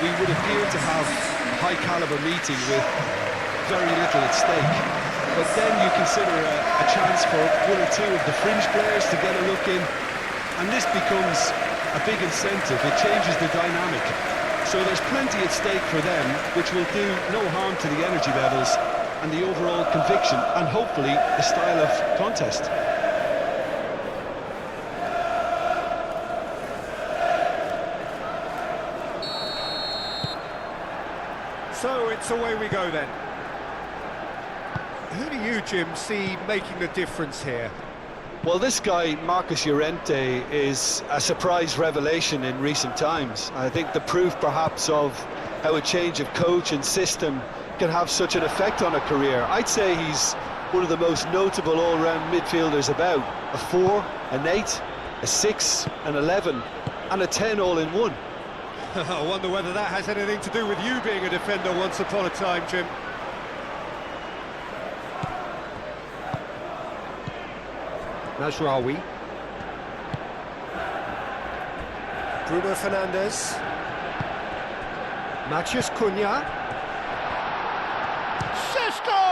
we would appear to have a high-caliber meeting with very little at stake. But then you consider a chance for one or two of the fringe players to get a look in, and this becomes a big incentive. It changes the dynamic. So there's plenty at stake for them, which will do no harm to the energy levels and the overall conviction, and hopefully the style of contest. So it's away we go then. Who do you, Jim, see making the difference here? Well, this guy, Marcus Llorente, is a surprise revelation in recent times. I think the proof, perhaps, of how a change of coach and system can have such an effect on a career. I'd say he's one of the most notable all-round midfielders about. A 4, an 8, a 6, an 11, and a 10 all in one. I wonder whether that has anything to do with you being a defender once upon a time, Jim. Mazraoui. Bruno Fernandes. Matheus Cunha. Šeško!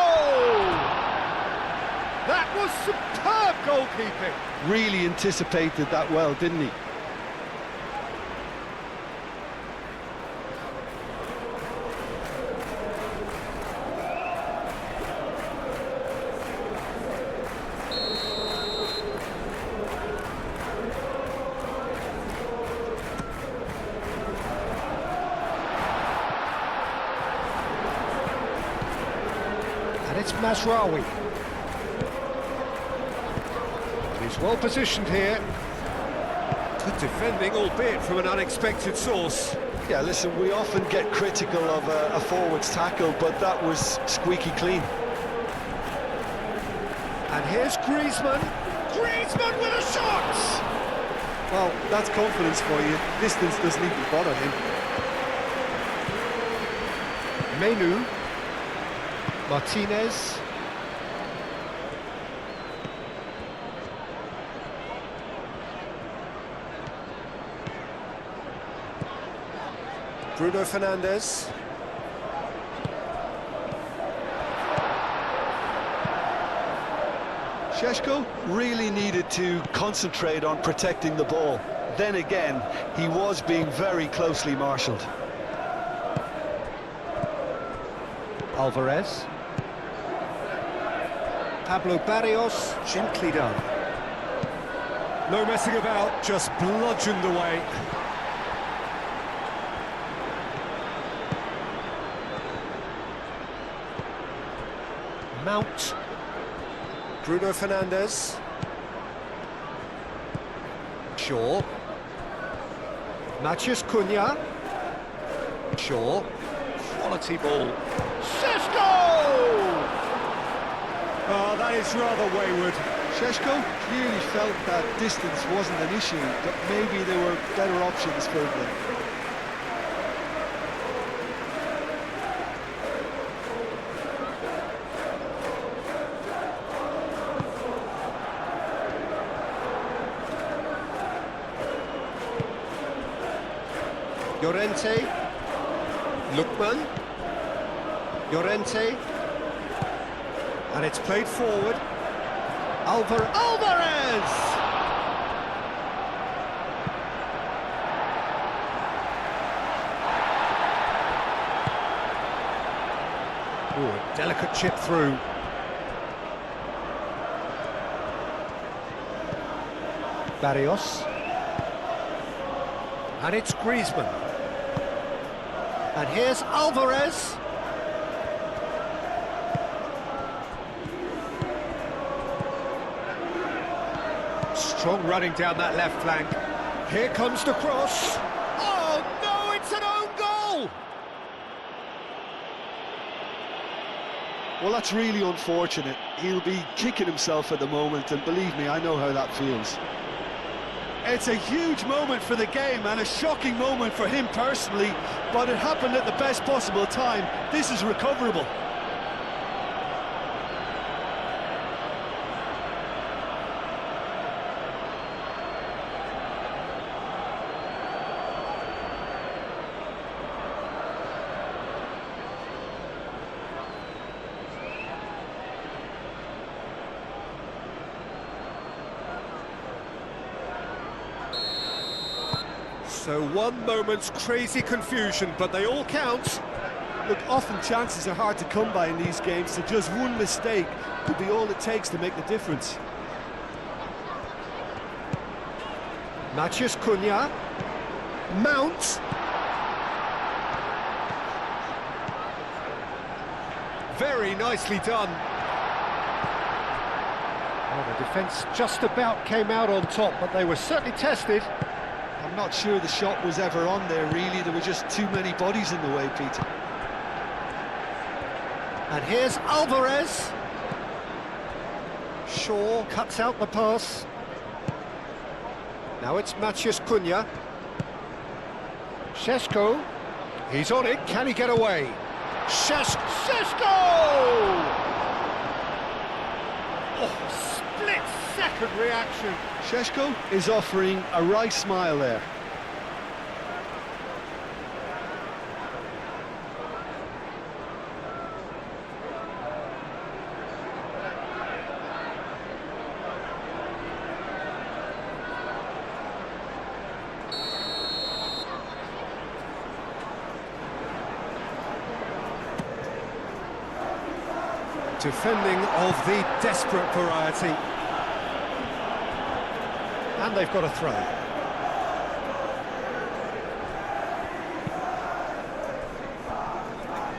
That was superb goalkeeping. Really anticipated that well, didn't he? It's Mazraoui. He's well positioned here. Good defending, albeit from an unexpected source. Yeah, listen, we often get critical of a forward's tackle, but that was squeaky clean. And here's Griezmann. Griezmann with a shot! Well, that's confidence for you. Distance doesn't even bother him. Menu. Martinez. Bruno Fernandes. Šeško really needed to concentrate on protecting the ball. Then again, he was being very closely marshalled. Alvarez. Pablo Barrios, gently done. No messing about, just bludgeoned away. Mount. Bruno Fernandes. Shaw. Matheus Cunha. Shaw. Quality ball. Šeško! Oh, that is rather wayward. Šeško clearly felt that distance wasn't an issue, but maybe there were better options for him there. Llorente. Lookman. Llorente. And it's played forward. Alvarez! Ooh, a delicate chip through. Barrios. And it's Griezmann. And here's Alvarez. Strong running down that left flank. Here comes the cross. Oh no, it's an own goal! Well, that's really unfortunate. He'll be kicking himself at the moment, and believe me, I know how that feels. It's a huge moment for the game and a shocking moment for him personally, but it happened at the best possible time. This is recoverable. So one moment's crazy confusion, but they all count. Look, often chances are hard to come by in these games, so just one mistake could be all it takes to make the difference. Matheus Cunha. Mount. Very nicely done. Well, the defence just about came out on top, but they were certainly tested. I'm not sure the shot was ever on there, really. There were just too many bodies in the way, Peter. And here's Alvarez. Shaw cuts out the pass. Now it's Matheus Cunha. Šeško. He's on it. Can he get away? Šeško! Oh, split-second reaction. Šeško is offering a wry smile there. Defending of the desperate variety. And they've got a throw.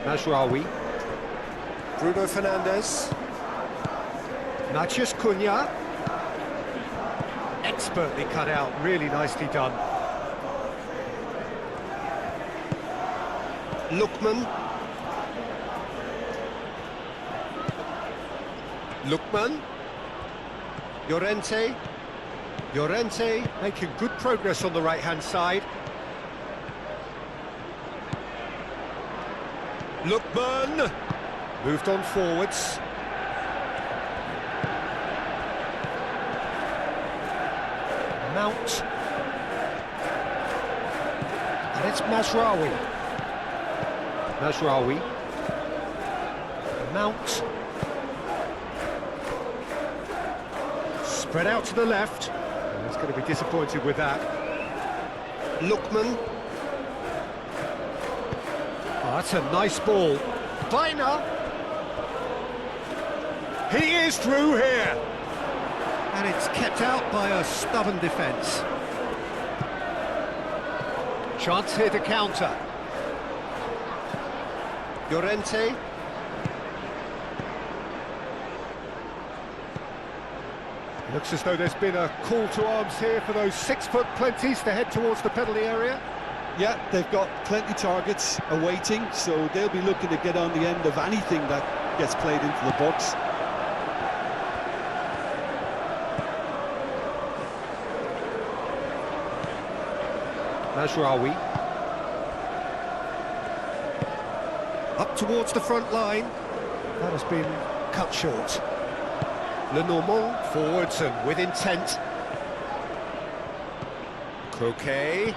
Mazraoui. Bruno Fernandes. Matheus Cunha. Expertly cut out, really nicely done. Lookman. Lookman. Llorente. Llorente making good progress on the right-hand side. Lookman. Moved on forwards. Mount. And it's Mazraoui. Mazraoui. Mount. Spread out to the left. He's going to be disappointed with that. Lookman. Oh, that's a nice ball. Weiner. He is through here. And it's kept out by a stubborn defence. Chance here to counter. Llorente. Looks as though there's been a call to arms here for those 6-foot plenties to head towards the penalty area. Yeah, they've got plenty targets awaiting, so they'll be looking to get on the end of anything that gets played into the box. Mazraoui. Up towards the front line. That has been cut short. Lenormand forwards and with intent. Coquet.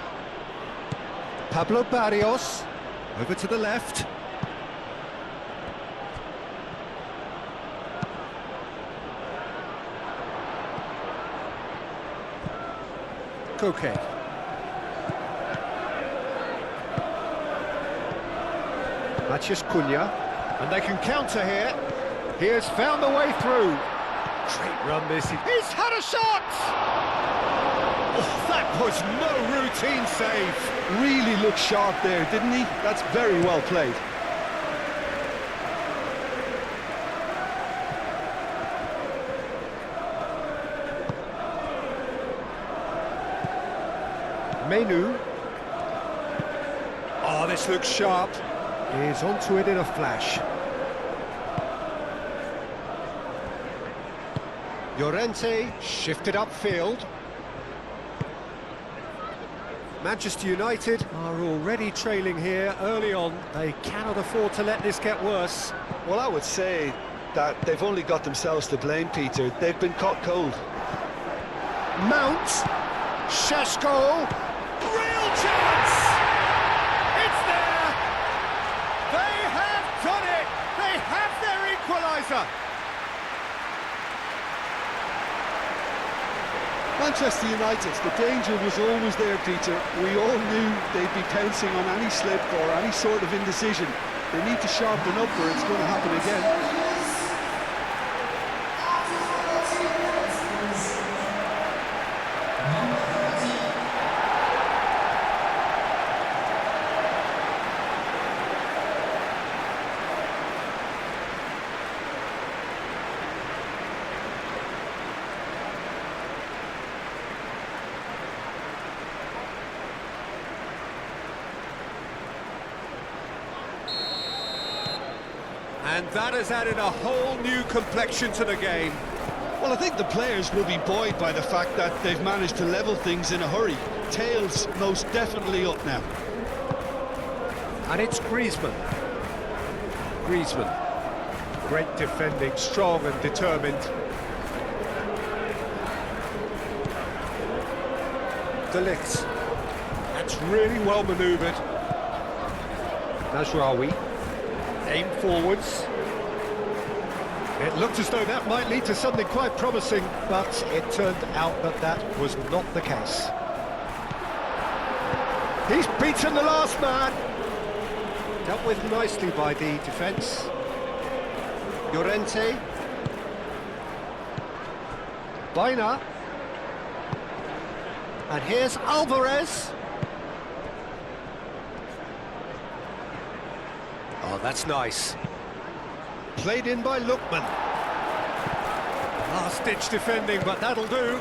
Pablo Barrios. Over to the left. Coquet. Matheus Cunha. And they can counter here. He has found the way through. Great run this. He's had a shot! Oh, that was no routine save. Really looked sharp there, didn't he? That's very well played. Menu. Oh, this looks sharp. He's onto it in a flash. Llorente shifted upfield. Manchester United are already trailing here early on. They cannot afford to let this get worse. Well, I would say that they've only got themselves to blame, Peter. They've been caught cold. Mount. Šeško. Real chance! It's there! They have done it! They have their equaliser! Manchester United, the danger was always there, Peter. We all knew they'd be pouncing on any slip or any sort of indecision. They need to sharpen up or it's going to happen again. And that has added a whole new complexion to the game. Well, I think the players will be buoyed by the fact that they've managed to level things in a hurry. Tails most definitely up now. And it's Griezmann. Griezmann. Great defending, strong and determined. De Ligt. That's really well manoeuvred. Najraoui. Aim forwards. It looked as though that might lead to something quite promising, but it turned out that that was not the case. He's beaten the last man. Dealt with nicely by the defence. Llorente. Baina. And here's Alvarez. Oh, that's nice. Played in by Lookman. Last-ditch defending, but that'll do.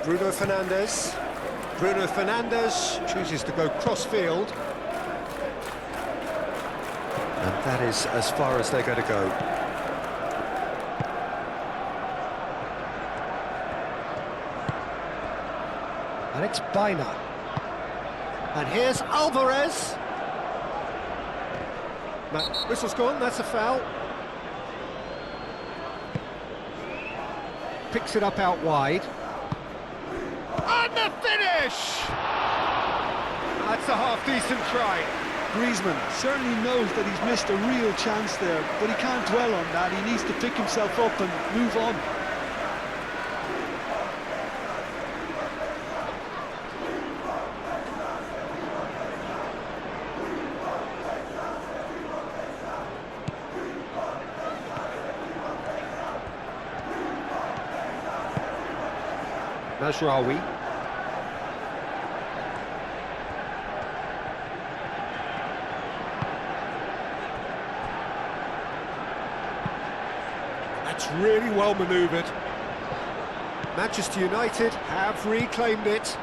Bruno Fernandes. Bruno Fernandes chooses to go cross-field. And that is as far as they're going to go. And it's Baina. And here's Alvarez. Whistle's gone, that's a foul. Picks it up out wide. And the finish! That's a half-decent try. Griezmann certainly knows that he's missed a real chance there, but he can't dwell on that. He needs to pick himself up and move on. Najraoui. That's really well manoeuvred. Manchester United have reclaimed it.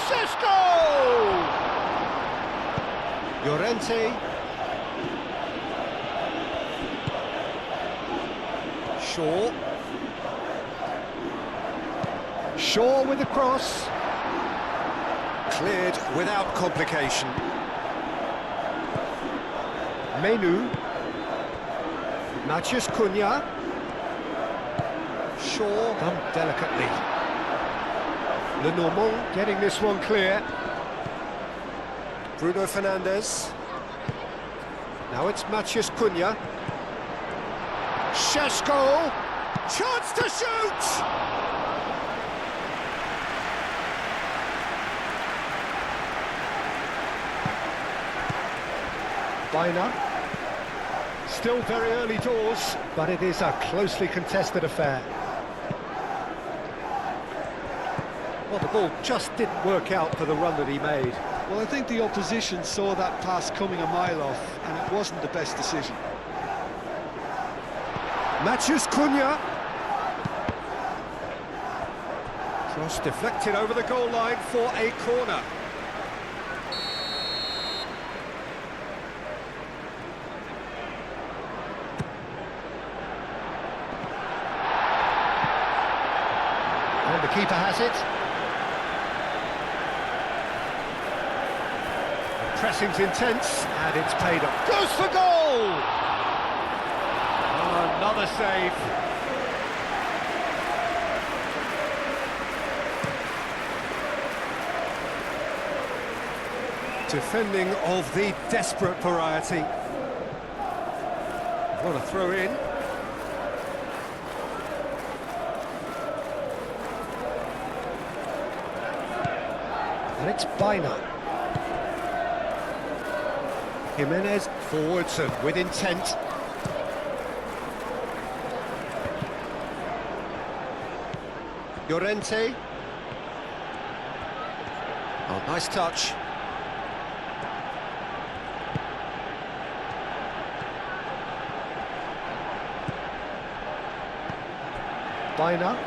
Šeško! Llorente. Shaw. Shaw with the cross. Cleared without complication. Menu. Matheus Cunha. Shaw done delicately. Lenormand getting this one clear. Bruno Fernandes. Now it's Matheus Cunha. Šeško. Chance to shoot! Baina. Still very early doors, but it is a closely contested affair. Well, the ball just didn't work out for the run that he made. Well, I think the opposition saw that pass coming a mile off, and it wasn't the best decision. Matheus Cunha. Cross deflected over the goal line for a corner. And the keeper has it. The pressing's intense, and it's paid off. Goes for goal! Oh, another save. Defending of the desperate variety. What a throw in. And it's Bina. Jimenez forwards and with intent. Llorente. Oh, nice touch. Bina.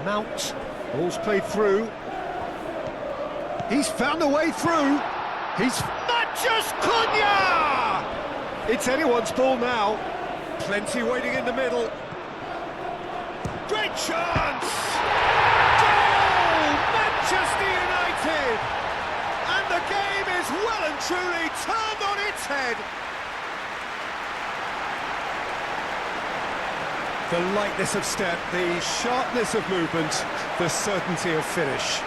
Mount. Ball's played through. He's found a way through. He's Matches Cunha! It's anyone's ball now. Plenty waiting in the middle. Great chance! Goal! Manchester United! And the game is well and truly turned on its head. The lightness of step, the sharpness of movement, the certainty of finish.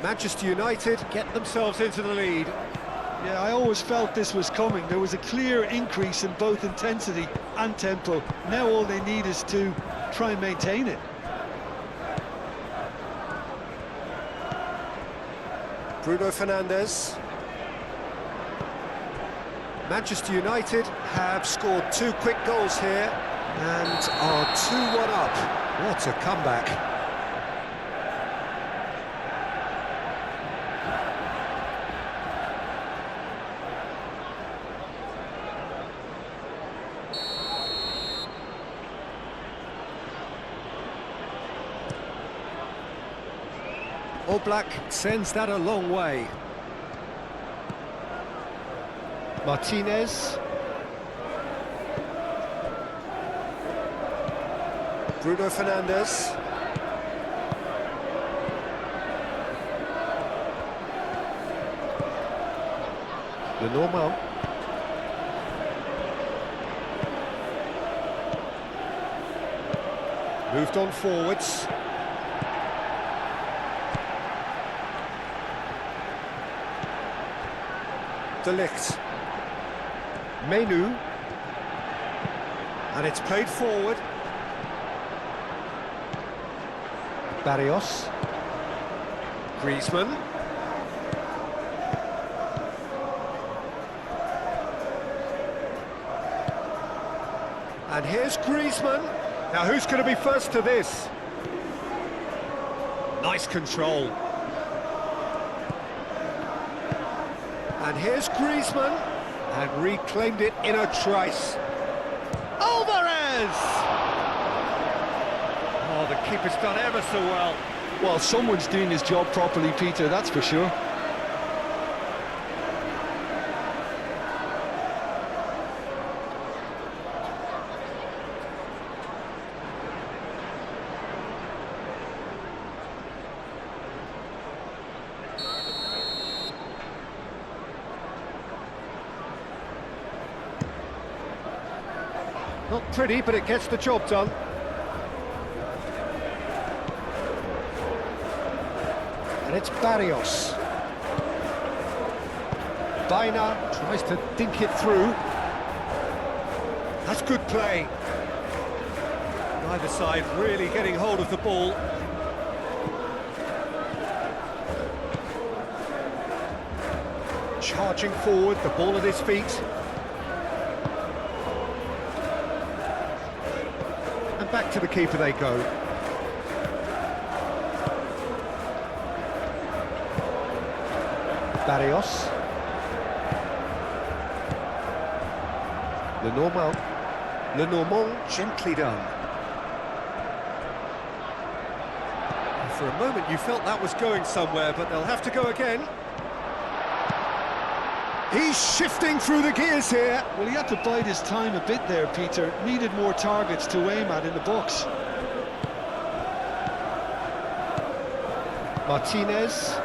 Manchester United get themselves into the lead. Yeah, I always felt this was coming. There was a clear increase in both intensity and tempo. Now all they need is to try and maintain it. Bruno Fernandes. Manchester United have scored 2 quick goals here and are 2-1 up. What a comeback. Oblak sends that a long way. Martinez. Bruno Fernandes. Lenormand. Moved on forwards. De Ligt. Menu. And it's played forward. Barrios. Griezmann. And here's Griezmann. Now who's going to be first to this? Nice control. And here's Griezmann, and reclaimed it in a trice. Alvarez! Oh, the keeper's done ever so well. Well, someone's doing his job properly, Peter, that's for sure. Not pretty, but it gets the job done. And it's Barrios. Bina tries to dink it through. That's good play. Neither side really getting hold of the ball. Charging forward, the ball at his feet. And back to the keeper they go. Barrios. Lenormand, gently done. For a moment you felt that was going somewhere, but they'll have to go again. He's shifting through the gears here. Well, he had to bide his time a bit there, Peter. Needed more targets to aim at in the box. Martinez.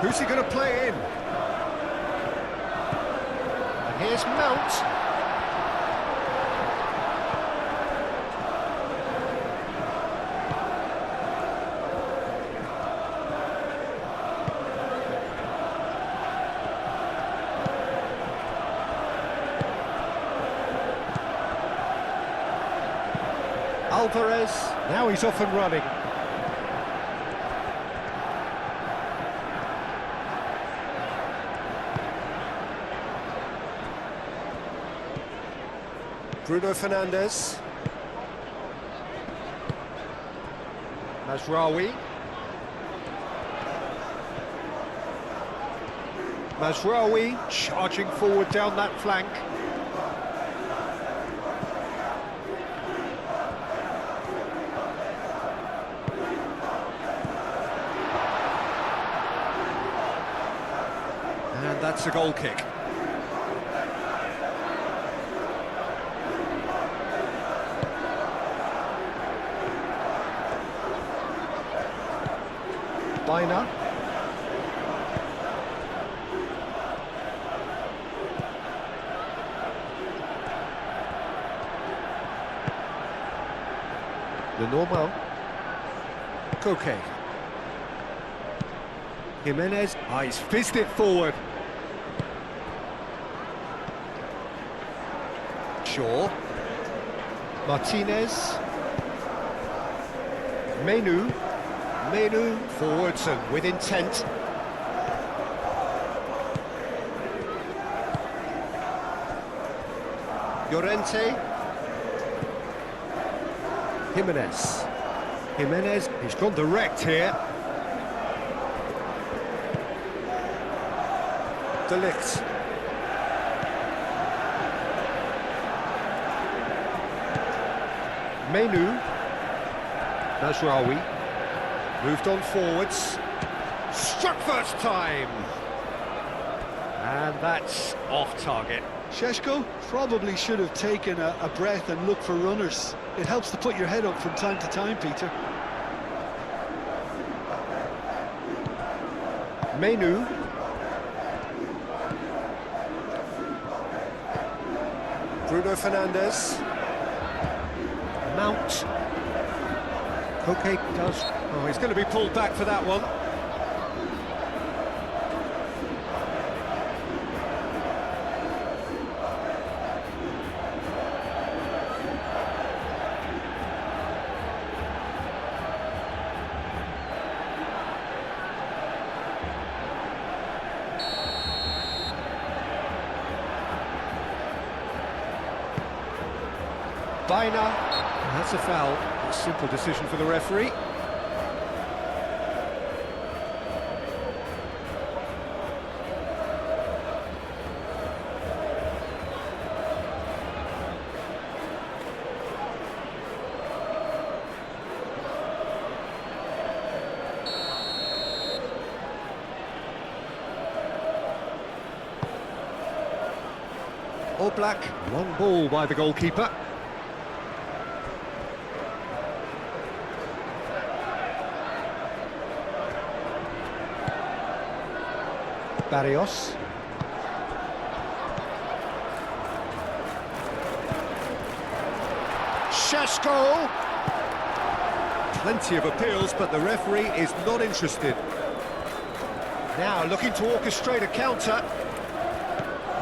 Who's he going to play in? And here's Mount. Alvarez, now he's off and running. Bruno Fernandes. Mazraoui. Mazraoui charging forward down that flank. And that's a goal kick. Biner. Lenormand. Koke. Jimenez. Ah, he's fizzed it forward. Shaw. Martinez. Menu forwards and with intent. Llorente. Jimenez, he's gone direct here. De Ligt. Mazraoui. Moved on forwards. Struck first time. And that's off target. Šeško probably should have taken a breath and looked for runners. It helps to put your head up from time to time, Peter. Menu. Bruno Fernandes. Mount. Koke does. Oh, he's going to be pulled back for that one. Biner. That's a foul. A simple decision for the referee. Oblak, long ball by the goalkeeper. Barrios. Šeško. Plenty of appeals, but the referee is not interested. Now looking to orchestrate a counter.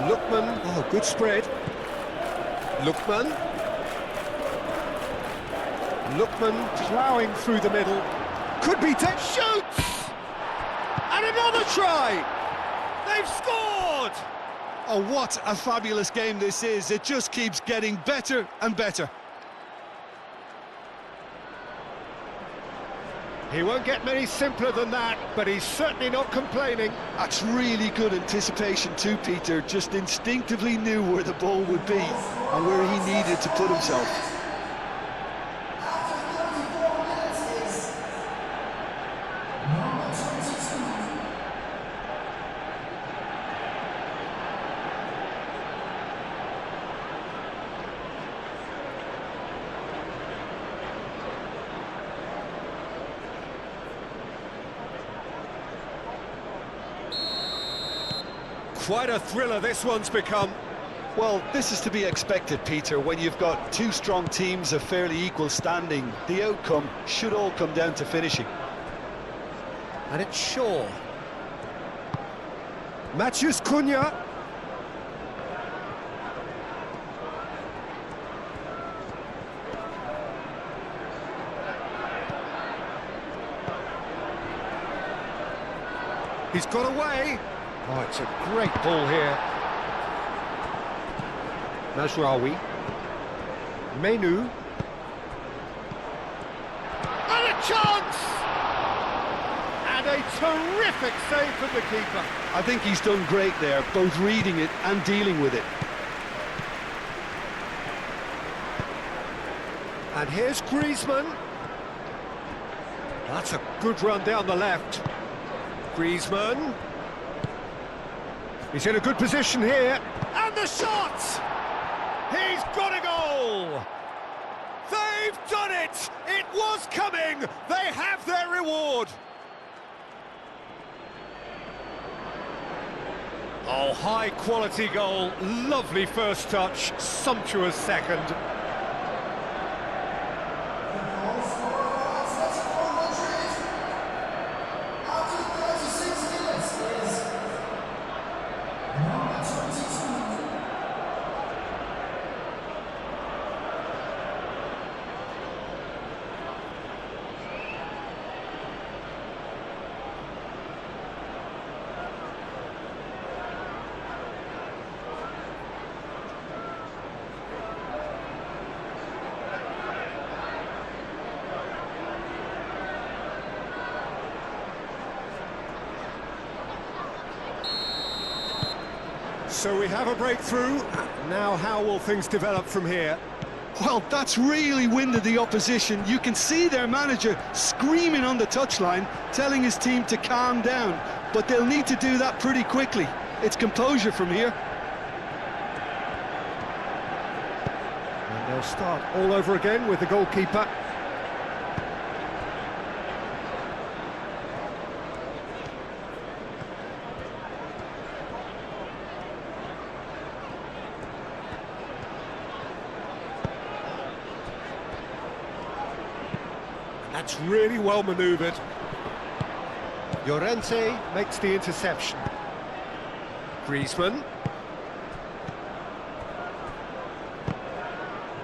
Lookman, oh, good spread. Lookman ploughing through the middle. Could be shoots! And another try! They've scored! Oh, what a fabulous game this is. It just keeps getting better and better. He won't get many simpler than that, but he's certainly not complaining. That's really good anticipation too, Peter. Just instinctively knew where the ball would be and where he needed to put himself. Quite a thriller this one's become. Well, this is to be expected, Peter. When you've got two strong teams of fairly equal standing, the outcome should all come down to finishing. And it's Shaw. Matheus Cunha. He's got away. Oh, it's a great ball here. Mazraoui. Menu. And a chance! And a terrific save from the keeper. I think he's done great there, both reading it and dealing with it. And here's Griezmann. That's a good run down the left. Griezmann. He's in a good position here. And the shot! He's got a goal! They've done it! It was coming! They have their reward! Oh, high-quality goal. Lovely first touch. Sumptuous second. So we have a breakthrough. Now how will things develop from here? Well, that's really winded the opposition. You can see their manager screaming on the touchline, telling his team to calm down. But they'll need to do that pretty quickly. It's composure from here. And they'll start all over again with the goalkeeper. That's really well manoeuvred. Llorente makes the interception. Griezmann.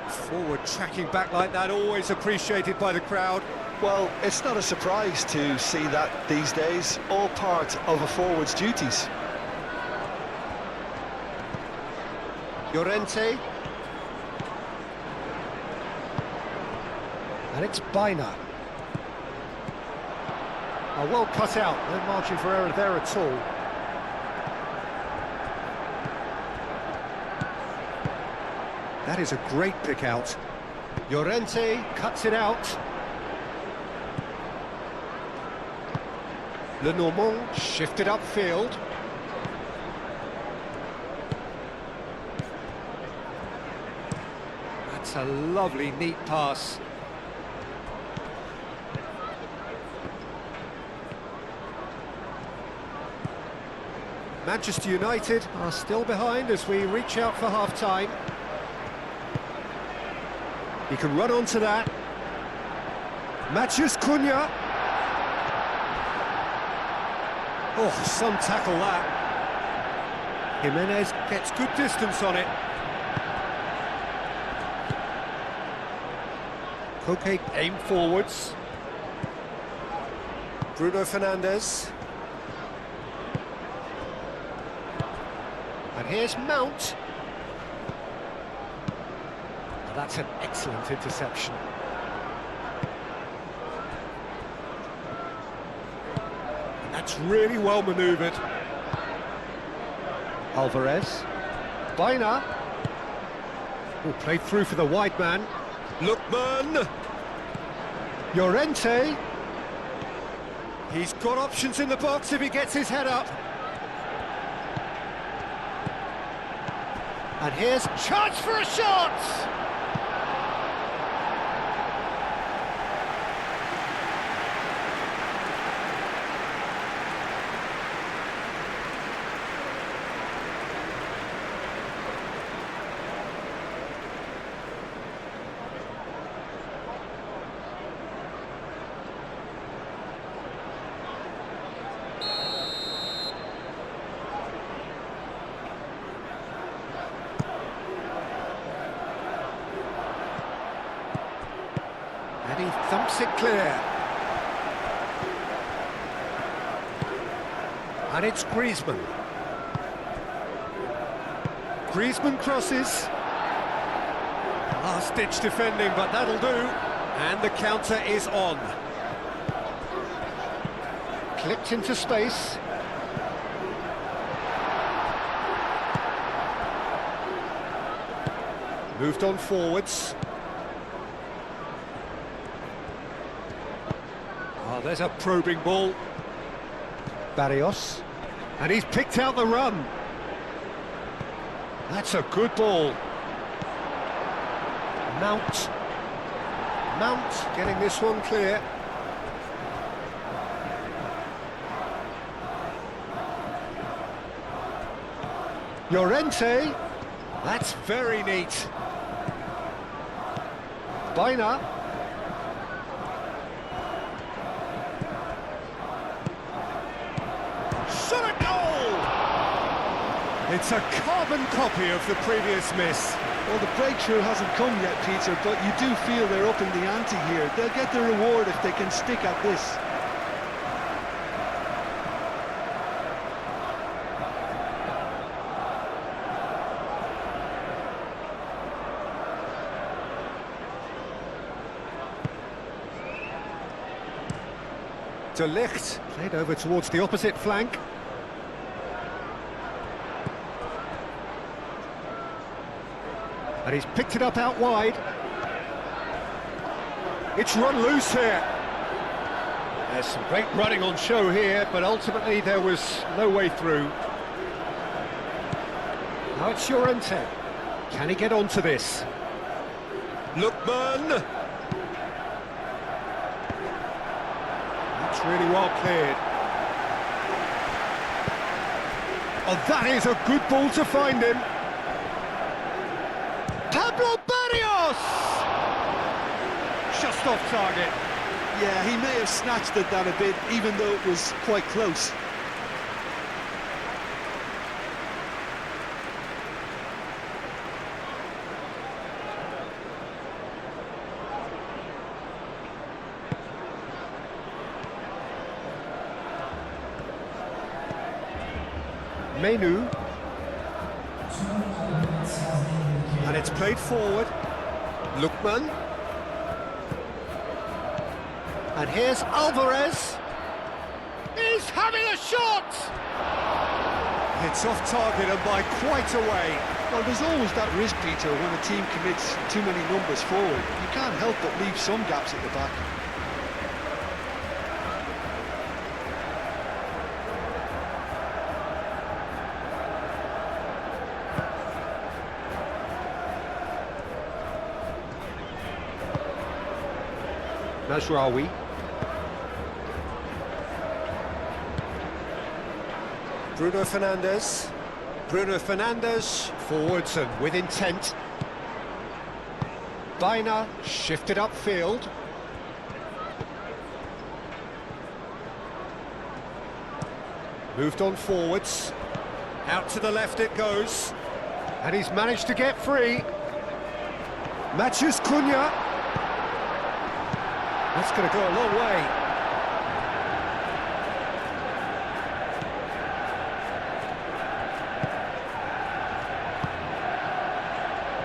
Forward tracking back like that, always appreciated by the crowd. Well, it's not a surprise to see that these days, all part of a forward's duties. Llorente. And it's Baina. Oh, well cut out, no margin for error there at all. That is a great pick out. Llorente cuts it out. Lenormand shifted upfield. That's a lovely, neat pass. Manchester United are still behind as we reach out for half-time. He can run onto that. Matheus Cunha. Oh, some tackle that. Jimenez gets good distance on it. Koke aim forwards. Bruno Fernandes. And here's Mount. That's an excellent interception. That's really well manoeuvred. Alvarez. Baina. Oh, played through for the wide man. Lookman. Llorente. He's got options in the box if he gets his head up. And here's a chance for a shot! And he thumps it clear. And it's Griezmann. Griezmann crosses. Last-ditch defending, but that'll do. And the counter is on. Clipped into space. Moved on forwards. Oh, there's a probing ball. Barrios. And he's picked out the run. That's a good ball. Mount. Mount getting this one clear. Llorente. That's very neat. Baina. Shot a goal! It's a carbon copy of the previous miss. Well, the breakthrough hasn't come yet, Peter, but you do feel they're up in the ante here. They'll get the reward if they can stick at this. De Ligt played over towards the opposite flank. And he's picked it up out wide. It's run loose here. There's some great running on show here, but ultimately there was no way through. Now it's Llorente. Can he get onto this? Lookman. That's really well cleared. Oh, that is a good ball to find him. Pablo Barrios! Just off target. Yeah, he may have snatched at that a bit, even though it was quite close. Menu. And it's played forward. Lookman. And here's Alvarez. He's having a shot! It's off target and by quite a way. Well, there's always that risk, Peter, when a team commits too many numbers forward. You can't help but leave some gaps at the back. Mazraoui. Bruno Fernandes. Bruno Fernandes forwards and with intent. Baina shifted upfield. Moved on forwards. Out to the left it goes. And he's managed to get free. Matches Cunha. That's going to go a long way.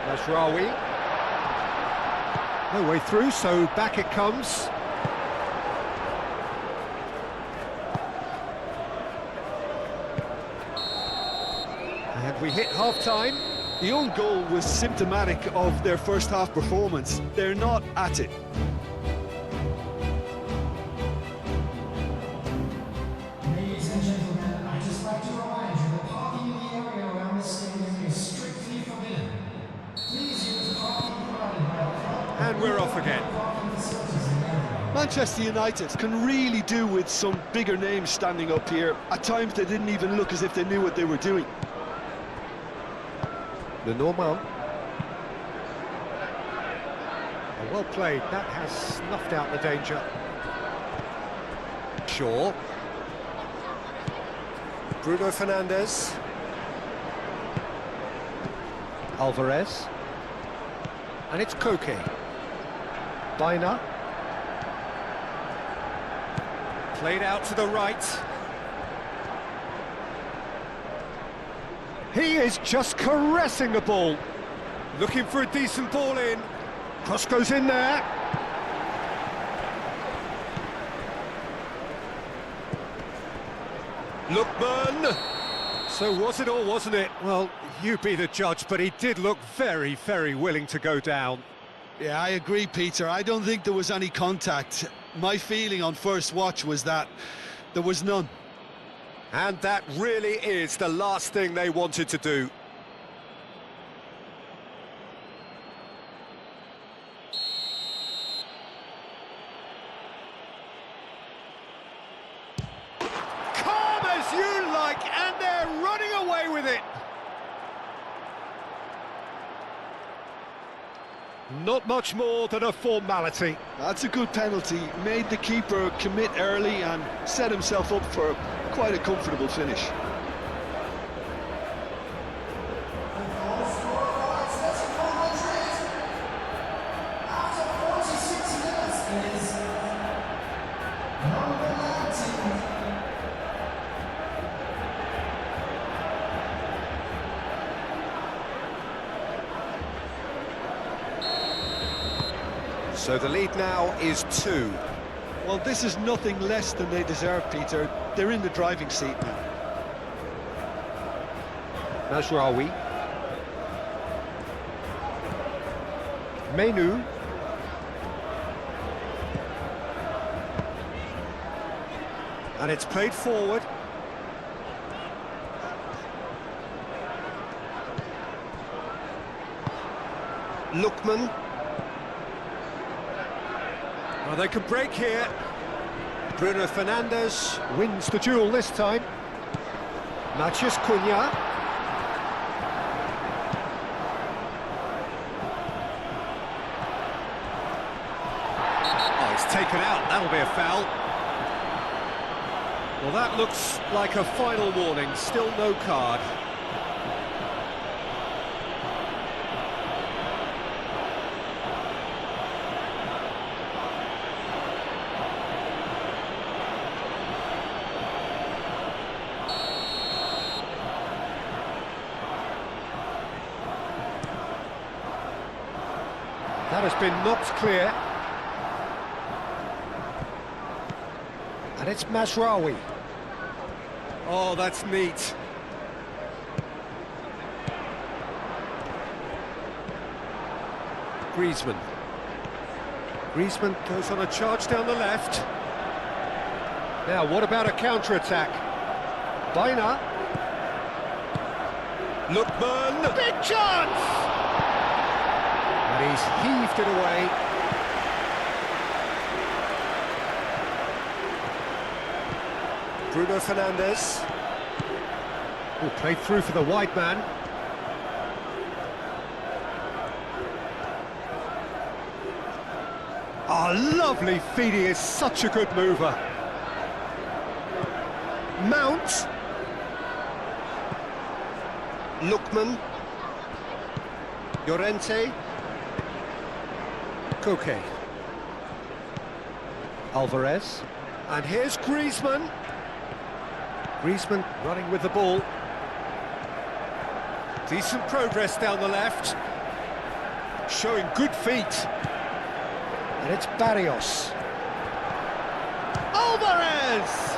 Mazraoui. No way through, so back it comes. And we hit half-time. The own goal was symptomatic of their first half performance. They're not at it. Ladies and gentlemen, I'd just like to remind you that parking in the area around the stadium is strictly forbidden. Please use parking provided by the club. And we're off again. Parking facilities in the area. Manchester United can really do with some bigger names standing up here. At times they didn't even look as if they knew what they were doing. The Normal. Well played, that has snuffed out the danger. Shaw. Bruno Fernandes. Alvarez. And it's Koke. Baina. Played out to the right. He is just caressing the ball. Looking for a decent ball in. Cross goes in there. Lookman. So was it or wasn't it? Well, you be the judge, but he did look very, very willing to go down. Yeah, I agree, Peter. I don't think there was any contact. My feeling on first watch was that there was none. And that really is the last thing they wanted to do. Calm as you like, and they're running away with it. Not much more than a formality. That's a good penalty. Made the keeper commit early and set himself up for quite a comfortable finish. After 46 minutes is number 19. So the lead now is 2. Well, this is nothing less than they deserve, Peter. They're in the driving seat now. Mazraoui. Menu. And it's played forward. Lookman. Well, they can break here. Bruno Fernandes wins the duel this time. Matheus Cunha. Oh, it's taken out. That'll be a foul. Well, that looks like a final warning. Still no card. That has been knocked clear. And it's Mazraoui. Oh, that's neat. Griezmann. Griezmann goes on a charge down the left. Now, what about a counter-attack? Baina. Lookman. Big chance! And he's heaved it away. Bruno Fernandes. Oh, played through for the wide man. Oh, lovely feed. He is such a good mover. Mount. Lookman. Llorente. Koke. Alvarez. And here's Griezmann. Griezmann running with the ball. Decent progress down the left. Showing good feet. And it's Barrios. Alvarez!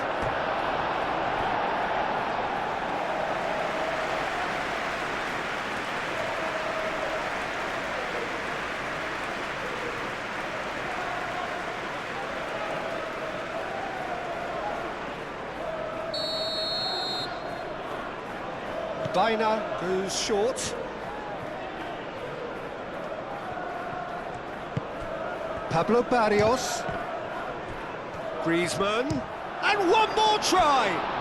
Baina goes short. Pablo Barrios. Griezmann. And one more try!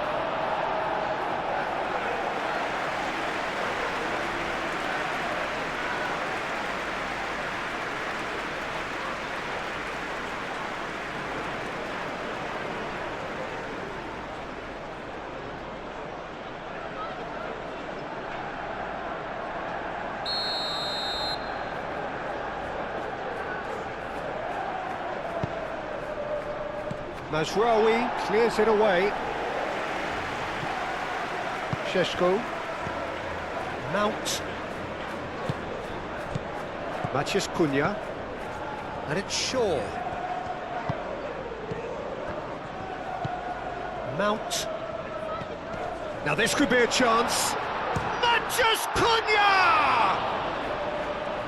Mazraoui clears it away. Šeško. Mount. Matías Cunha. And it's Shaw. Mount. Now this could be a chance. Matías Cunha!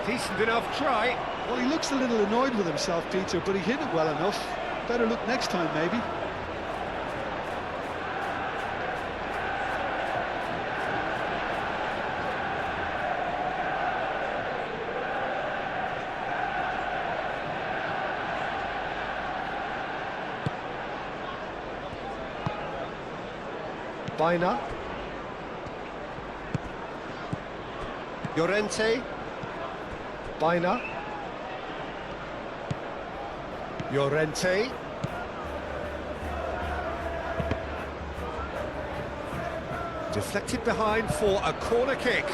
Decent enough try. Well, he looks a little annoyed with himself, Peter, but he hit it well enough. Better look next time, maybe. Baina. Llorente. Baina. Llorente. Deflected behind for a corner kick.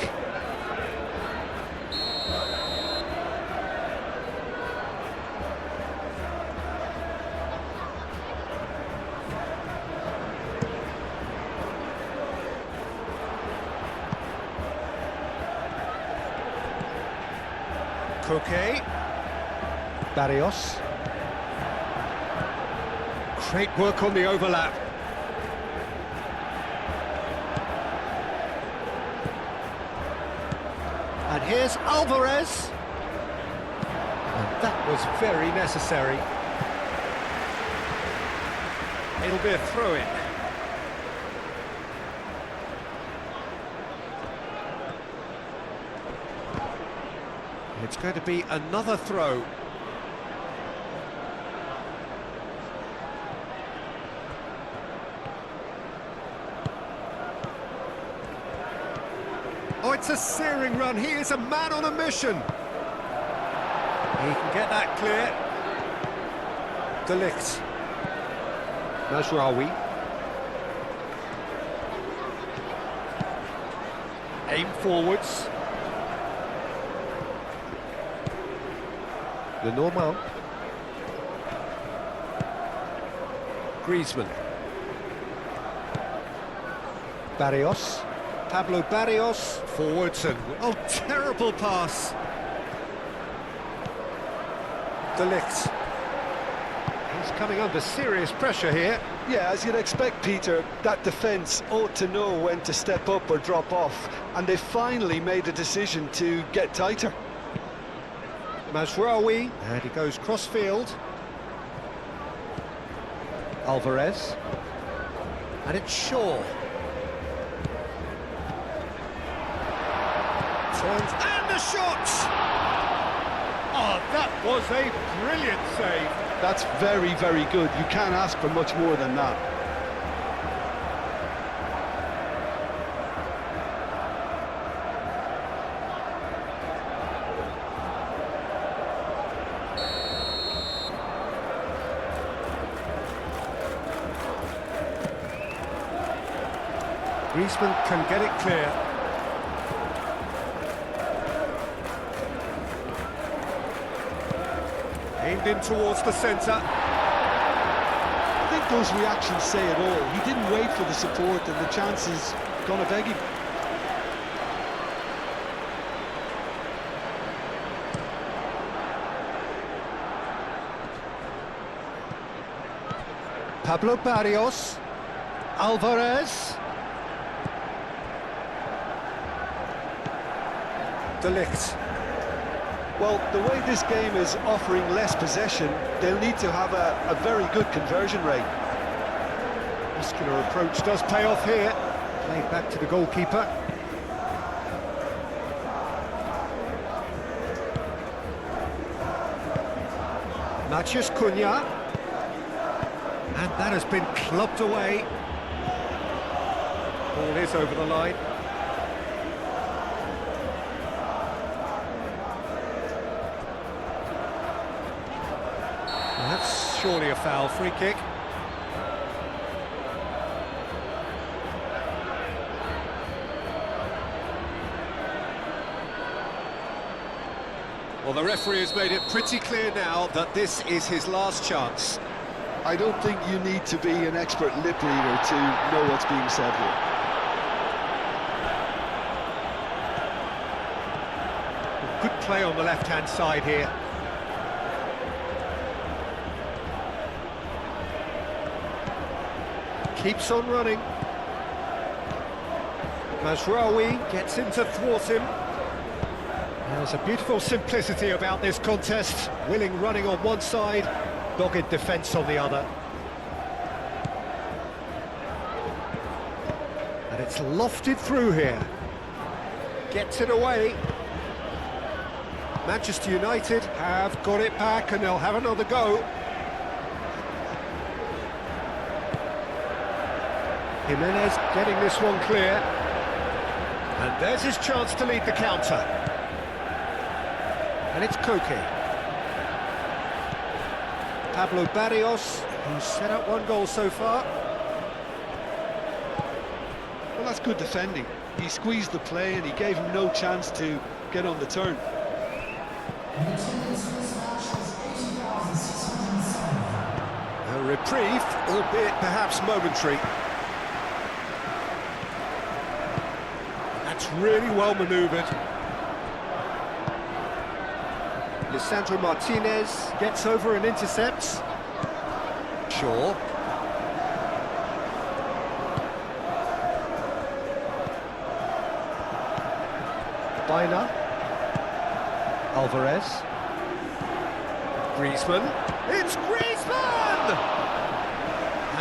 Koke. Barrios. Great work on the overlap. And here's Alvarez. And that was very necessary. It'll be a throw-in. It's going to be another throw. Oh, it's a searing run. He is a man on a mission. He can get that clear. De Ligt. Mazraoui. Aim forwards. Lenormand. Griezmann. Barrios. Pablo Barrios. Forwards and... oh, terrible pass. De Ligt. He's coming under serious pressure here. Yeah, as you'd expect, Peter, that defence ought to know when to step up or drop off, and they finally made a decision to get tighter. Mazraoui, and he goes cross-field. Alvarez. And it's Shaw. Turns, and the shot! Oh, that was a brilliant save. That's very, very good. You can't ask for much more than that. Griezmann can get it clear. Aimed in towards the centre. I think those reactions say it all. He didn't wait for the support, and the chance is gonna beg him. Pablo Barrios. Alvarez. De Ligt. Well, the way this game is offering less possession, they'll need to have a very good conversion rate. Muscular approach does pay off here. Played back to the goalkeeper. Matheus Cunha. And that has been clubbed away. Ball is over the line. That's surely a foul. Free kick. Well, the referee has made it pretty clear now that this is his last chance. I don't think you need to be an expert lip reader to know what's being said here. Good play on the left-hand side here. Keeps on running. Mazraoui gets in to thwart him. There's a beautiful simplicity about this contest. Willing running on one side, dogged defence on the other. And it's lofted through here. Gets it away. Manchester United have got it back and they'll have another go. Jimenez getting this one clear. And there's his chance to lead the counter. And it's Koke. Pablo Barrios, who's set up one goal so far. Well, that's good defending. He squeezed the play and he gave him no chance to get on the turn. The attendance for this match was 80,607. A reprieve, albeit perhaps momentary. That's really well manoeuvred. Lisandro Martinez gets over and intercepts. Shaw. Baina. Alvarez. Griezmann. It's Griezmann!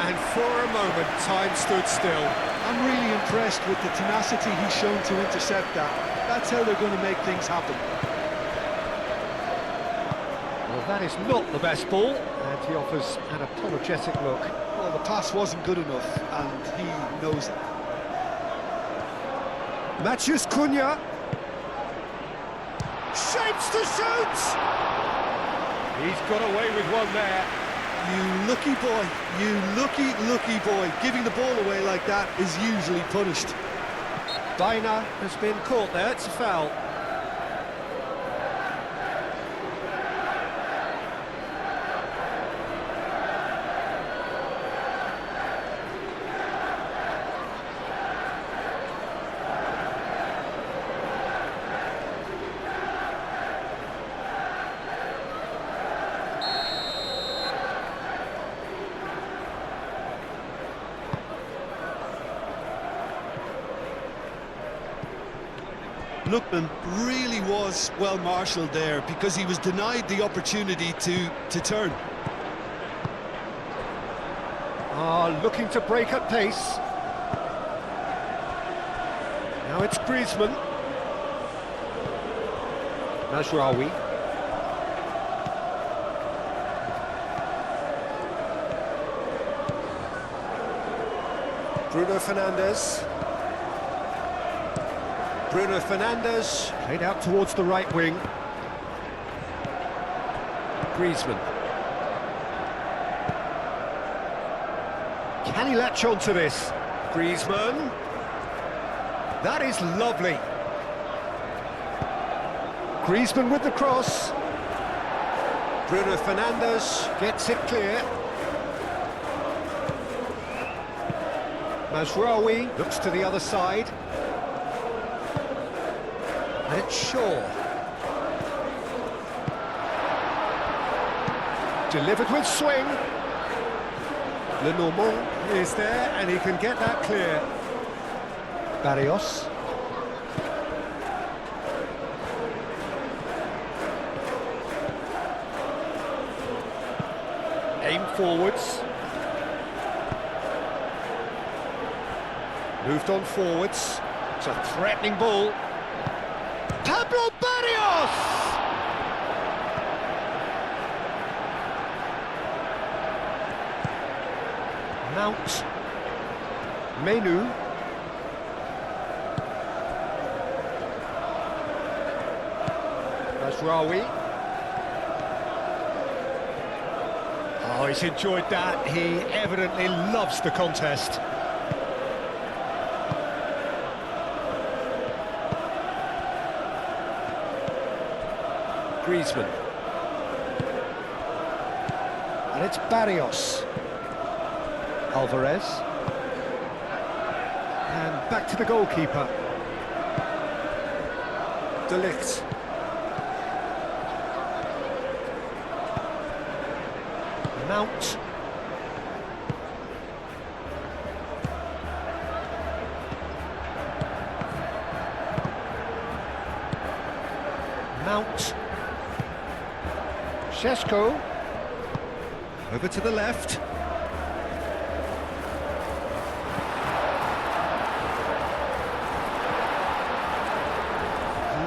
And for a moment, time stood still. I'm really impressed with the tenacity he's shown to intercept that. That's how they're going to make things happen. Well, that is not the best ball, and he offers an apologetic look. Well, the pass wasn't good enough, and he knows it. Matheus Cunha. Shapes to shoot! He's got away with one there. You lucky boy, you lucky boy. Giving the ball away like that is usually punished. Baina has been caught there, it's a foul. Lookman really was well marshalled there because he was denied the opportunity to turn. Looking to break at pace. Now it's Griezmann. Mazraoui. Bruno Fernandes. Bruno Fernandes played out towards the right wing. Griezmann. Can he latch on to this? Griezmann. That is lovely. Griezmann with the cross. Bruno Fernandes gets it clear. Mazraoui looks to the other side. And it's Shaw. Delivered with swing. Lenormand is there and he can get that clear. Barrios. Aim forwards. Moved on forwards. It's a threatening ball. Pablo Barrios! Mount. Menu. Rawi. Oh, he's enjoyed that. He evidently loves the contest. Griezmann. And it's Barrios. Alvarez. And back to the goalkeeper. De Ligt. Mount. Mount. Šeško. Over to the left.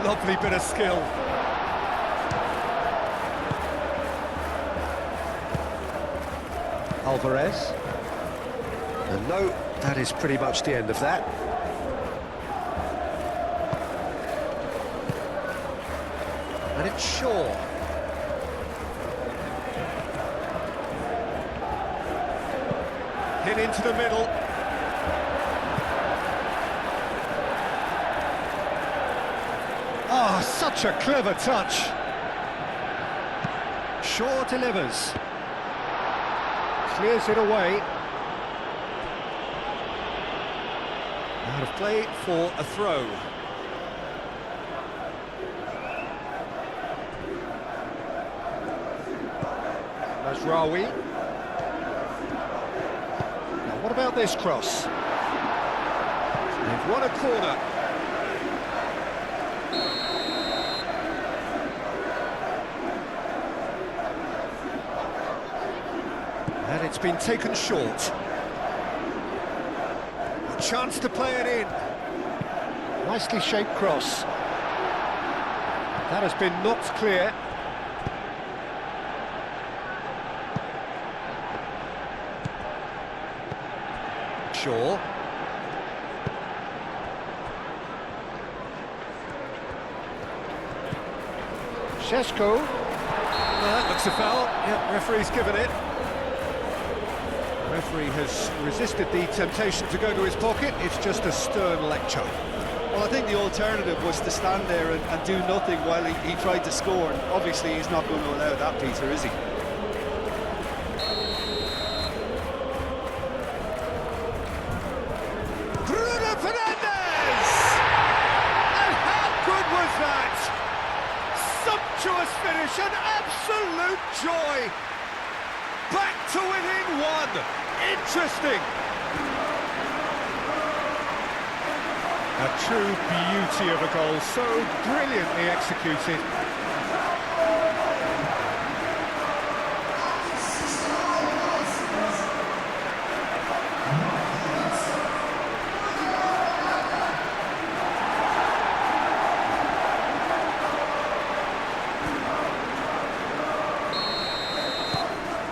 Lovely bit of skill. Alvarez. And no, that is pretty much the end of that. And it's Shaw. Hit into the middle. Ah, such a clever touch. Shaw delivers. Clears it away. Out of play for a throw. Rawi. Now what about this cross? They've won a corner. And it's been taken short. A chance to play it in. Nicely shaped cross. That has been knocked clear. Shaw. Šeško. That looks a foul. Yeah, referee's given it. Referee has resisted the temptation to go to his pocket. It's just a stern lecture. Well, I think the alternative was to stand there and do nothing while he tried to score. And obviously, he's not going to allow that, Peter, is he? Finish, an absolute joy. Back to within one. Interesting. A true beauty of a goal, so brilliantly executed.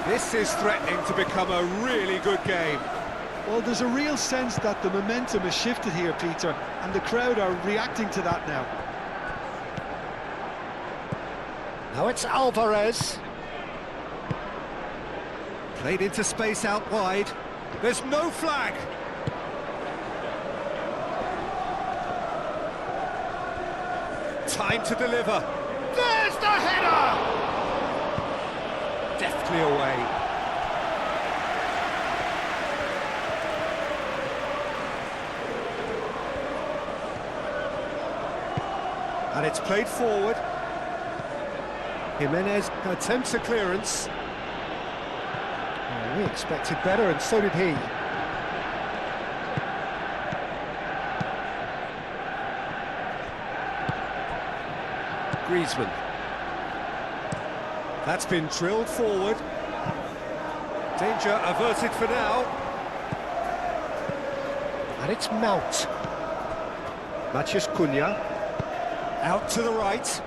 This is threatening to become a really good game. Well, there's a real sense that the momentum has shifted here, Peter, and the crowd are reacting to that now. Now it's Alvarez. Played into space out wide. There's no flag. Time to deliver. There's the header! Deftly away. And it's played forward. Jimenez attempts a clearance. Oh, we expected better, and so did he. Griezmann. That's been drilled forward. Danger averted for now. And it's Mount. Matheus Cunha. Out to the right.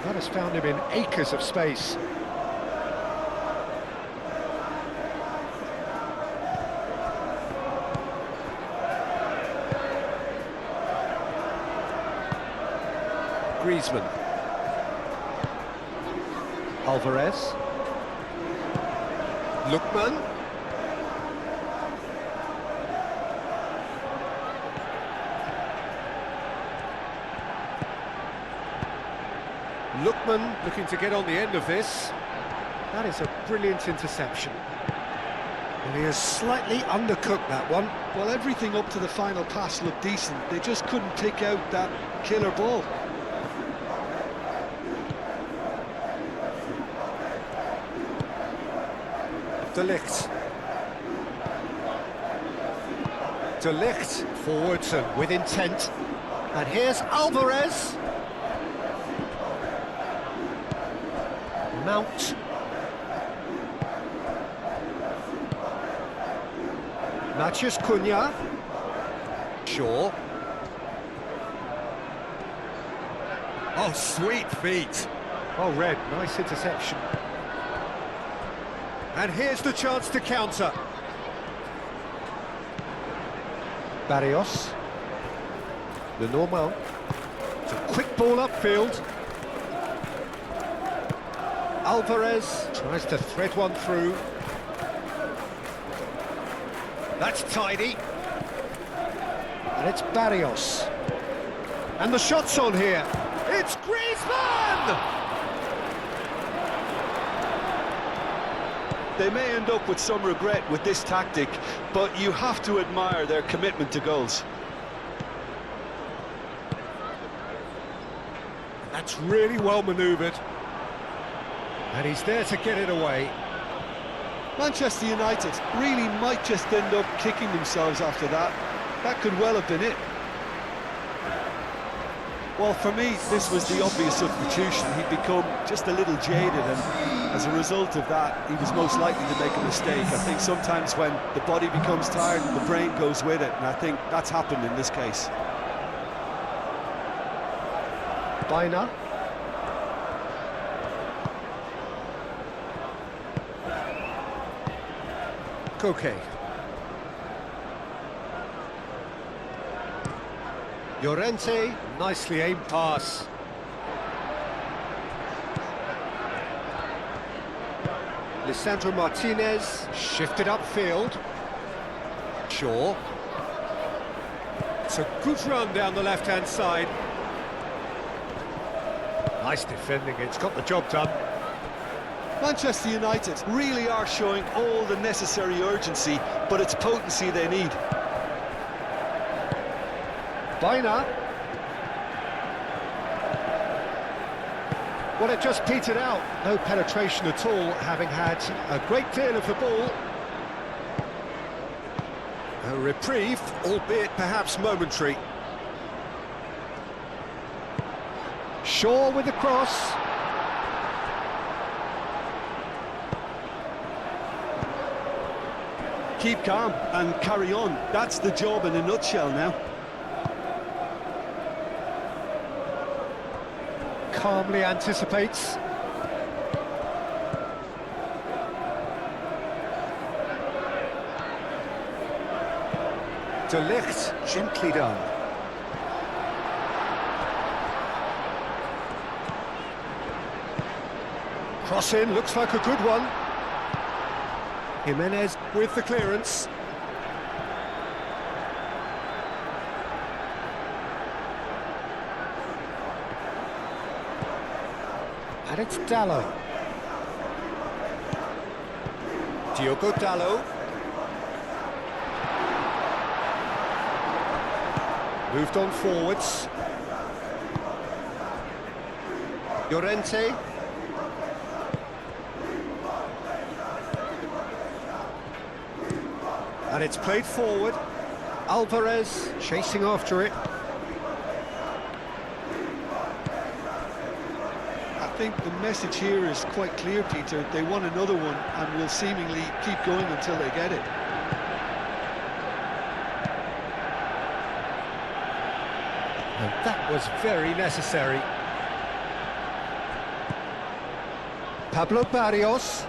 That has found him in acres of space. Griezmann. Alvarez. Lookman. Lookman looking to get on the end of this. That is a brilliant interception. And he has slightly undercooked that one. Well, everything up to the final pass looked decent. They just couldn't pick out that killer ball. De Ligt. De Ligt forwards and with intent. And here's Alvarez. Mount. Matheus Cunha. Shaw. Oh, sweet feet. Oh, Red, nice interception. And here's the chance to counter. Barrios. Lenormand. It's a quick ball upfield. Alvarez tries to thread one through. That's tidy. And it's Barrios. And the shot's on here. It's Griezmann! They may end up with some regret with this tactic, but you have to admire their commitment to goals. That's really well manoeuvred. And he's there to get it away. Manchester United really might just end up kicking themselves after that. That could well have been it. Well, for me, this was the obvious substitution. He'd become just a little jaded, and as a result of that, he was most likely to make a mistake. I think sometimes when the body becomes tired, the brain goes with it, and I think that's happened in this case. Baina. Koke. Llorente, nicely aimed pass. Lisandro Martinez, shifted upfield. Shaw. It's a good run down the left-hand side. Nice defending, it's got the job done. Manchester United really are showing all the necessary urgency, but it's potency they need. Baina. Well, it just petered out. No penetration at all, having had a great deal of the ball. A reprieve, albeit perhaps momentary. Shaw with the cross. Keep calm and carry on. That's the job in a nutshell now. Calmly anticipates. De Ligt, gently done. Cross in, looks like a good one. Jimenez with the clearance. And it's Dallo. Diogo Dallo. Moved on forwards. Llorente. And it's played forward. Alvarez chasing after it. I think the message here is quite clear, Peter. They want another one and will seemingly keep going until they get it. And that was very necessary. Pablo Barrios.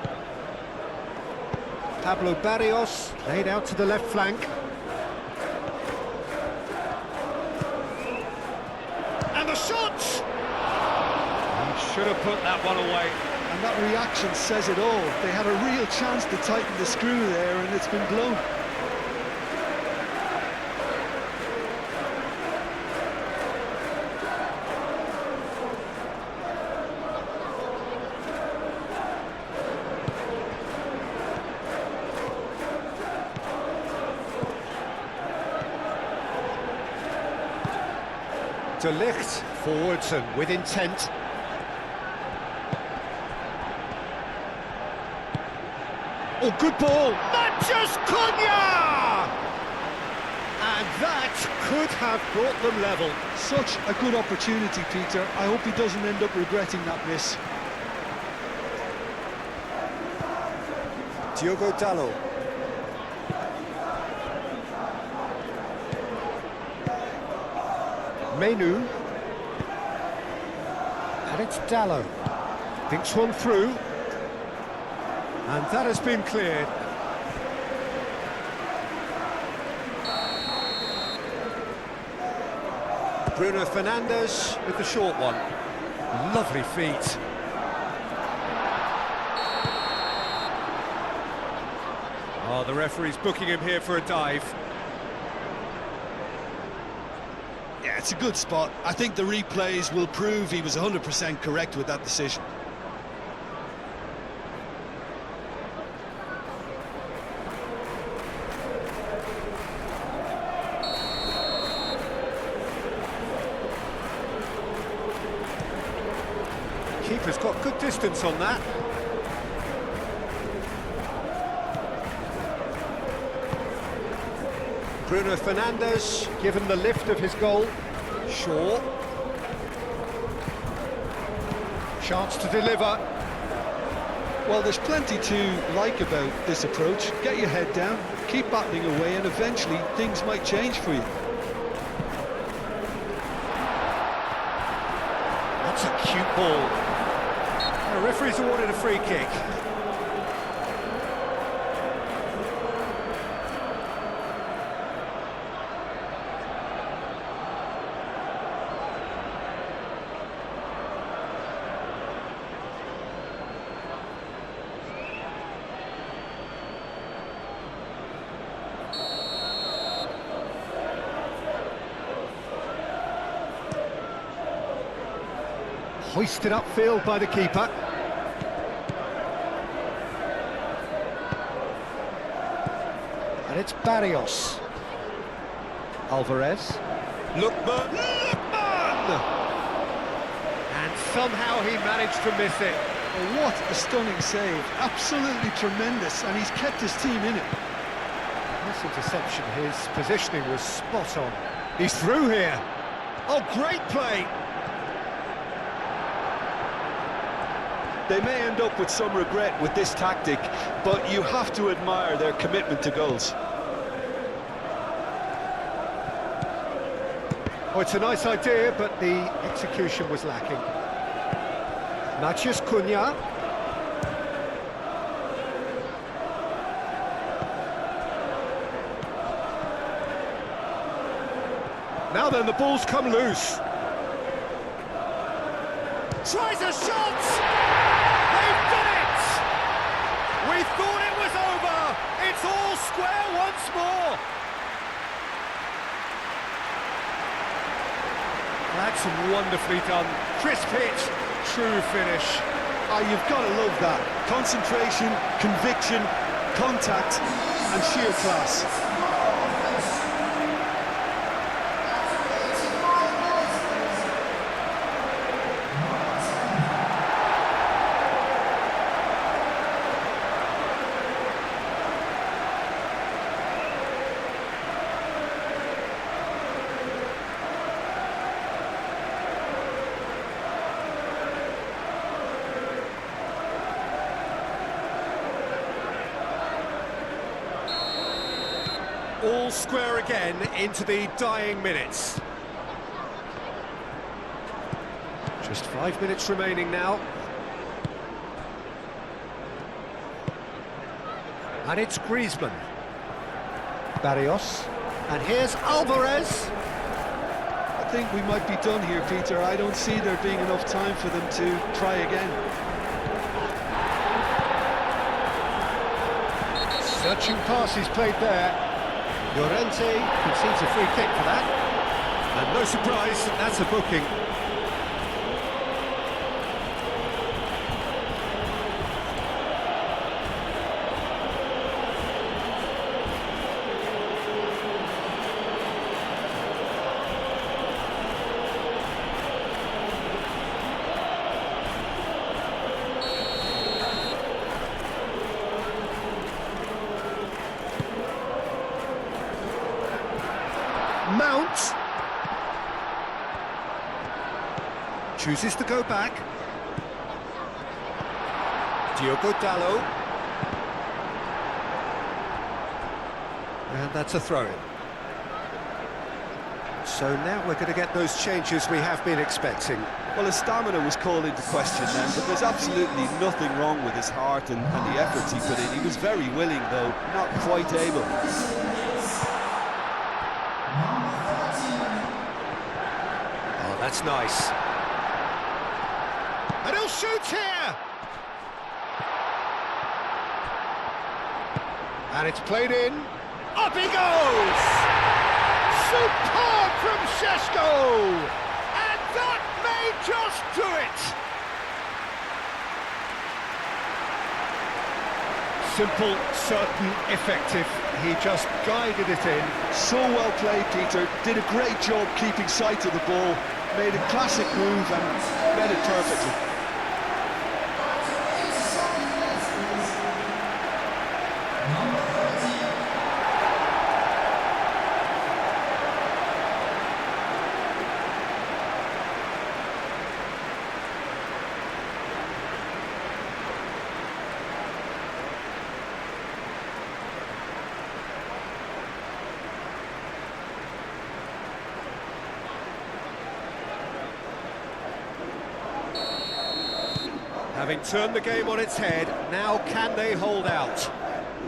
Pablo Barrios played out to the left flank. And the shot! Should have put that one away. And that reaction says it all. They had a real chance to tighten the screw there, and it's been blown. De Ligt forwards and with intent. Oh, good ball! Matches Cunha! And that could have brought them level. Such a good opportunity, Peter. I hope he doesn't end up regretting that miss. Diogo Dalot. Menu. And it's Dalot. Thinks one through. And that has been cleared. Bruno Fernandes with the short one. Lovely feet. Oh, the referee's booking him here for a dive. Yeah, it's a good spot. I think the replays will prove he was 100% correct with that decision. Keeper's got good distance on that. Bruno Fernandes given the lift of his goal. Shaw. Chance to deliver. Well, there's plenty to like about this approach. Get your head down, keep battling away, and eventually things might change for you. That's a cute ball. The referee's awarded a free kick. Hoisted upfield by the keeper. And it's Barrios. Alvarez. Lookman! Lookman! And somehow he managed to miss it. Oh, what a stunning save. Absolutely tremendous, and he's kept his team in it. This interception, his positioning was spot on. He's through here. Oh, great play! They may end up with some regret with this tactic, but you have to admire their commitment to goals. Oh, it's a nice idea, but the execution was lacking. Matches Cunha. Now then, the ball's come loose. Tries a shot! They've done it! We thought it was over! It's all square once more! That's wonderfully done. Crisp hit, true finish. Oh, you've got to love that. Concentration, conviction, contact, and sheer class. All square again into the dying minutes. Just 5 minutes remaining now. And it's Griezmann. Barrios. And here's Alvarez. think we might be done here, Peter. I don't see there being enough time for them to try again. Searching passes played there. Llorente concedes a free kick for that. And no surprise, that's a booking. Mount chooses to go back. Diogo Dalot. And that's a throw-in. So now we're going to get those changes we have been expecting. Well, his stamina was called into question then, but there's absolutely nothing wrong with his heart and the efforts he put in. He was very willing, though, not quite able. Oh, that's nice. And he'll shoot here! And it's played in. Up he goes! Superb from Šeško! And that may just do it! Simple, certain, effective. He just guided it in. So well played, Peter. Did a great job keeping sight of the ball. Made a classic move and read it perfectly. Having turned the game on its head, now can they hold out?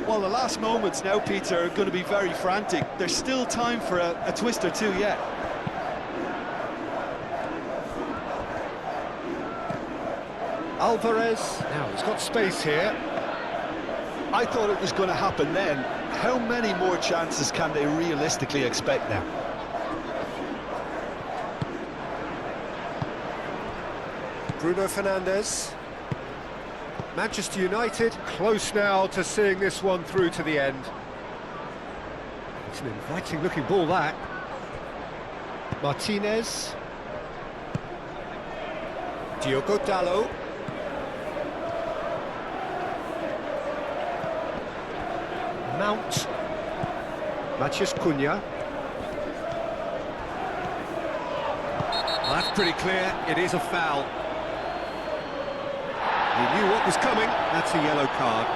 Well, the last moments now, Peter, are going to be very frantic. There's still time for a twist or two yet. Alvarez, now he's got space here. I thought it was going to happen then. How many more chances can they realistically expect now? Bruno Fernandes. Manchester United close now to seeing this one through to the end. It's an inviting looking ball, that. Martinez. Diogo Dalot. Mount. Matheus Cunha. Well, that's pretty clear. It is a foul. He knew what was coming. That's a yellow card.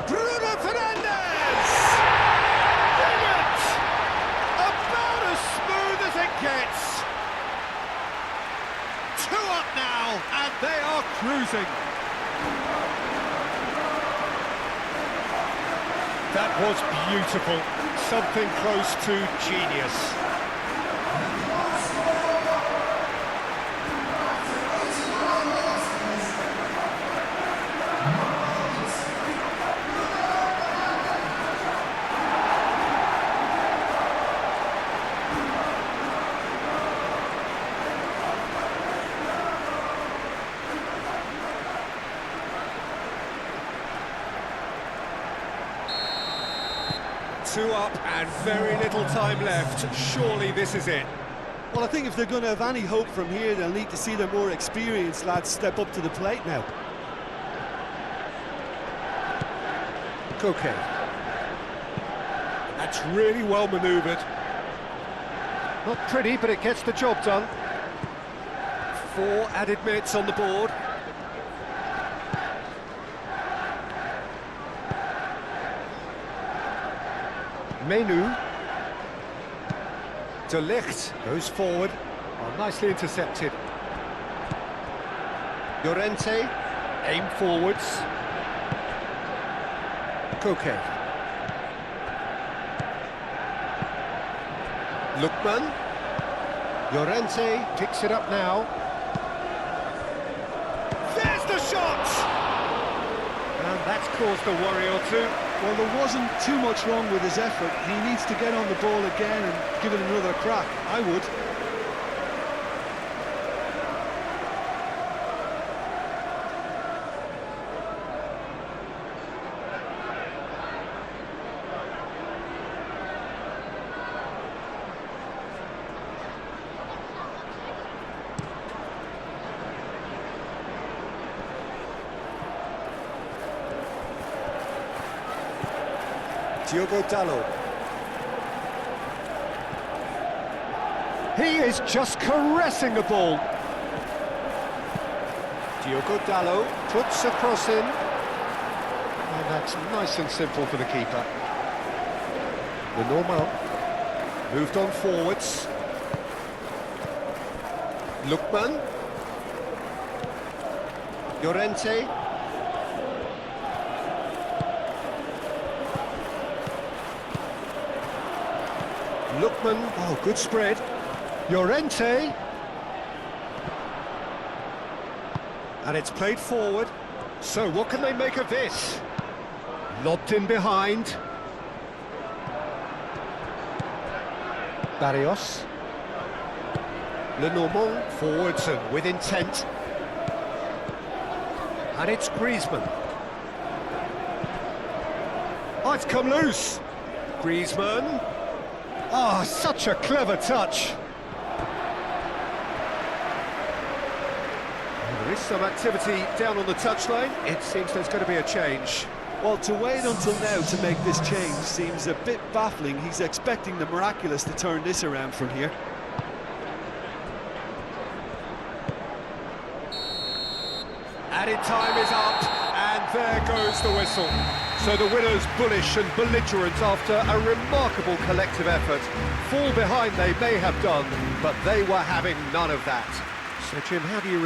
Bruno Fernandes! Brilliant! About as smooth as it gets. 2 up now, and they are cruising. That was beautiful. Something close to genius. Two up and very little time left. Surely this is it. Well, I think if they're going to have any hope from here, they'll need to see their more experienced lads step up to the plate now. Koke. That's really well manoeuvred. Not pretty, but it gets the job done. 4 added minutes on the board. Menu. De Ligt goes forward. Oh, nicely intercepted. Llorente, aim forwards. Koke. Lookman. Llorente picks it up now. There's the shot! And that's caused a worry or two. Well, there wasn't too much wrong with his effort. He needs to get on the ball again and give it another crack. I would. Diogo Dalot. He is just caressing the ball. Diogo Dalot puts a cross in. And that's nice and simple for the keeper. Lenormand moved on forwards. Lookman. Llorente. Lookman, oh, good spread. Llorente. And it's played forward. So what can they make of this? Lobbed in behind. Barrios. Lenormand forwards and with intent. And it's Griezmann. Oh, it's come loose. Griezmann. Oh, such a clever touch. There is some activity down on the touchline. It seems there's going to be a change. Well, to wait until now to make this change seems a bit baffling. He's expecting the miraculous to turn this around from here. Added time is up, and there goes the whistle. So the winners bullish and belligerent after a remarkable collective effort. Fall behind they may have done, but they were having none of that. So Jim, how do you